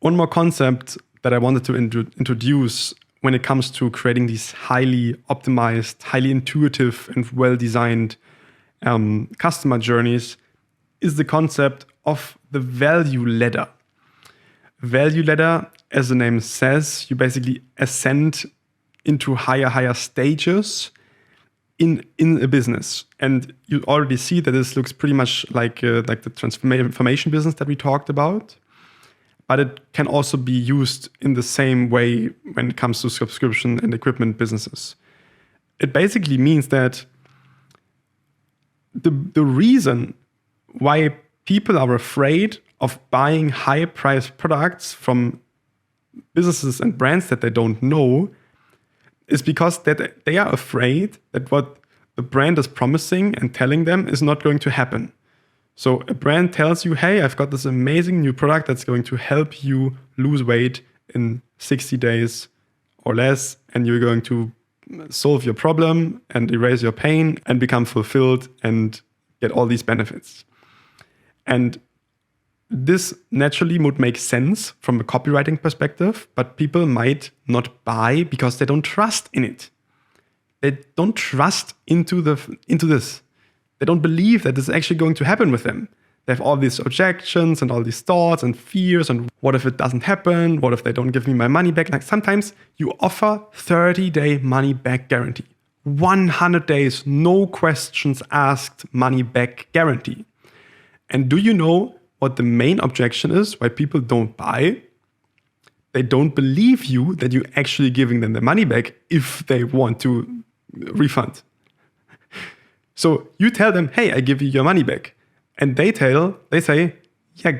one more concept that I wanted to introduce when it comes to creating these highly optimized, highly intuitive, and well-designed customer journeys is the concept of the value ladder. Value ladder, as the name says, you basically ascend into higher stages in a business. And you already see that this looks pretty much like the transformation business that we talked about. But it can also be used in the same way when it comes to subscription and equipment businesses. It basically means that the reason why people are afraid of buying high-priced products from businesses and brands that they don't know is because that they are afraid that what the brand is promising and telling them is not going to happen. So a brand tells you, hey, I've got this amazing new product that's going to help you lose weight in 60 days or less, and you're going to solve your problem and erase your pain and become fulfilled and get all these benefits. And this naturally would make sense from a copywriting perspective, but people might not buy because they don't trust in it. They don't trust into this. They don't believe that this is actually going to happen with them. They have all these objections and all these thoughts and fears. And what if it doesn't happen? What if they don't give me my money back? Like sometimes you offer 30-day money back guarantee. 100 days, no questions asked, money back guarantee. And do you know what the main objection is why people don't buy? They don't believe you that you're actually giving them the money back if they want to refund. So you tell them, hey, I give you your money back. And they say, yeah,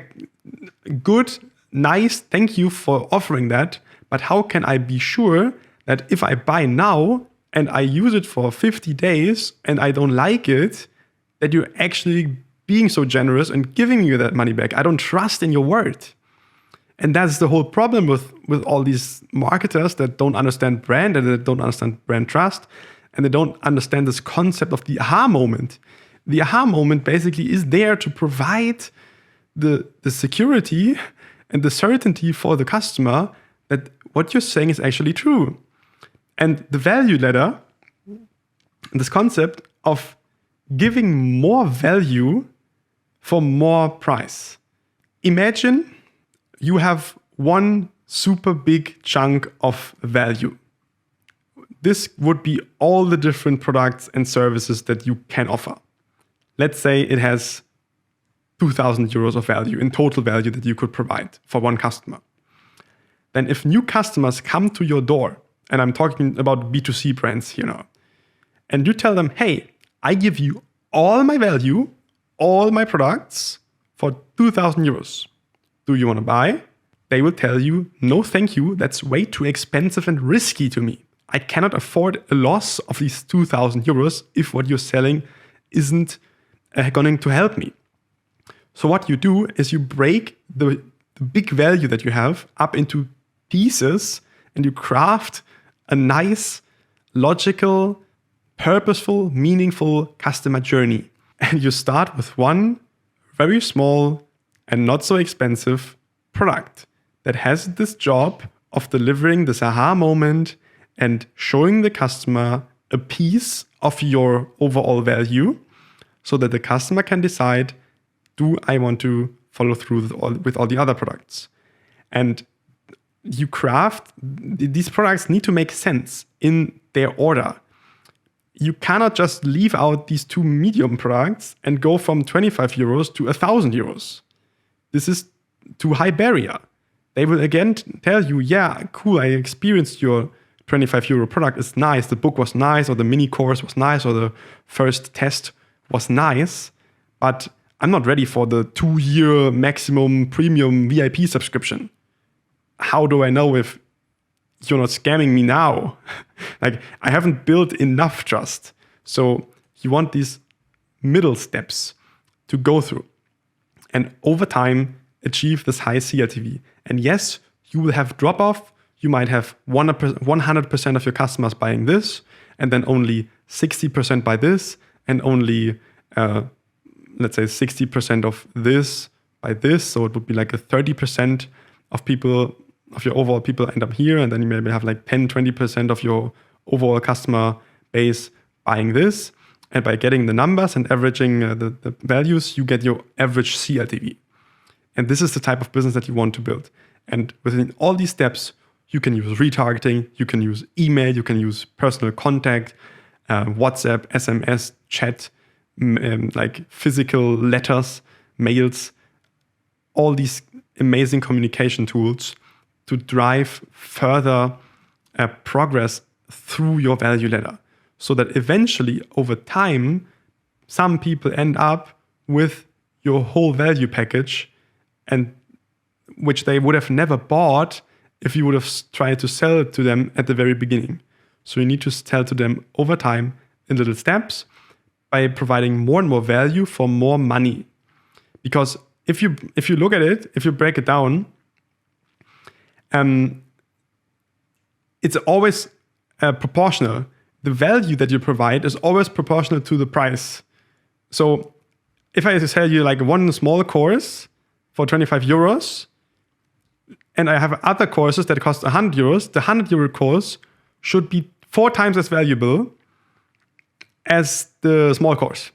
good, nice, thank you for offering that. But how can I be sure that if I buy now and I use it for 50 days and I don't like it, that you're actually being so generous and giving you that money back? I don't trust in your word. And that's the whole problem with all these marketers that don't understand brand and that don't understand brand trust. And they don't understand this concept of the aha moment. The aha moment basically is there to provide the security and the certainty for the customer that what you're saying is actually true. And the value ladder, this concept of giving more value for more price. Imagine you have one super big chunk of value. This would be all the different products and services that you can offer. Let's say it has 2,000 euros of value in total value that you could provide for one customer. Then if new customers come to your door, and I'm talking about B2C brands here now, and you tell them, hey, I give you all my value, all my products for 2,000 euros. Do you want to buy? They will tell you, no, thank you. That's way too expensive and risky to me. I cannot afford a loss of these 2,000 euros if what you're selling isn't going to help me. So what you do is you break the big value that you have up into pieces and you craft a nice, logical, purposeful, meaningful customer journey. And you start with one very small and not so expensive product that has this job of delivering this aha moment and showing the customer a piece of your overall value so that the customer can decide, do I want to follow through with all the other products? And you craft, these products need to make sense in their order. You cannot just leave out these two medium products and go from 25 euros to 1,000 euros. This is too high barrier. They will again tell you, yeah, cool, I experienced your 25 euro product. It's nice. The book was nice, or the mini course was nice, or the first test was nice. But I'm not ready for the 2-year maximum premium VIP subscription. How do I know if you're not scamming me now? Like, I haven't built enough trust. So you want these middle steps to go through and over time achieve this high CLTV. And yes, you will have drop off. You might have 100% of your customers buying this, and then only 60% buy this, and only, let's say 60% of this by this. So it would be like a 30% of your overall people end up here, and then you maybe have like 10-20% of your overall customer base buying this. And by getting the numbers and averaging the values, you get your average CLTV. And this is the type of business that you want to build. And within all these steps, you can use retargeting, you can use email, you can use personal contact, WhatsApp, SMS, chat, like physical letters, mails, all these amazing communication tools to drive further progress through your value ladder. So that eventually, over time, some people end up with your whole value package, and which they would have never bought if you would have tried to sell it to them at the very beginning. So you need to sell to them over time in little steps by providing more and more value for more money. Because if you look at it, if you break it down, it's always proportional. The value that you provide is always proportional to the price. So if I sell you like one small course for 25 euros, and I have other courses that cost 100 euros, the 100 euro course should be 4 times as valuable as the small course.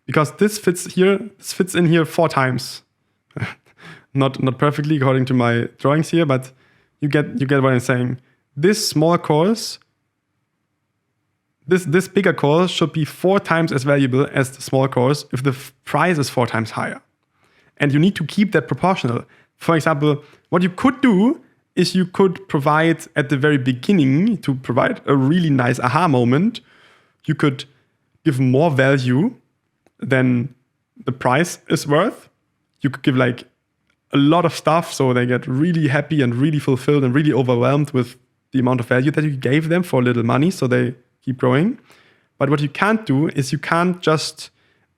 Because this fits in here 4 times. Not perfectly according to my drawings here, but you get what I'm saying. This small course, this bigger course should be 4 times as valuable as the small course if the price is 4 times higher. And you need to keep that proportional. For example, what you could do is you could provide at the very beginning, to provide a really nice aha moment, you could give more value than the price is worth. You could give like a lot of stuff so they get really happy and really fulfilled and really overwhelmed with the amount of value that you gave them for little money, so they keep growing. But what you can't do is you can't just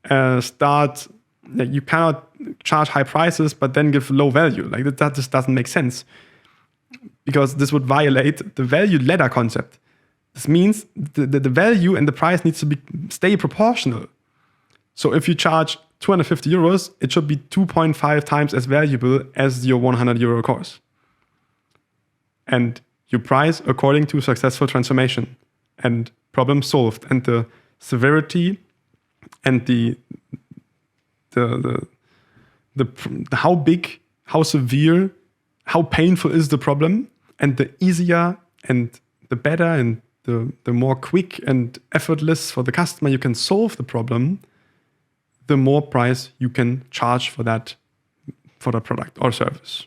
you cannot charge high prices but then give low value. Like that just doesn't make sense, because this would violate the value ladder concept. This means the value and the price needs to stay proportional. So if you charge 250 euros, it should be 2.5 times as valuable as your 100 euro course. And you price according to successful transformation and problem solved, and the severity and the how big, how severe, how painful is the problem, and the easier and the better and the more quick and effortless for the customer you can solve the problem, the more price you can charge for that product or service.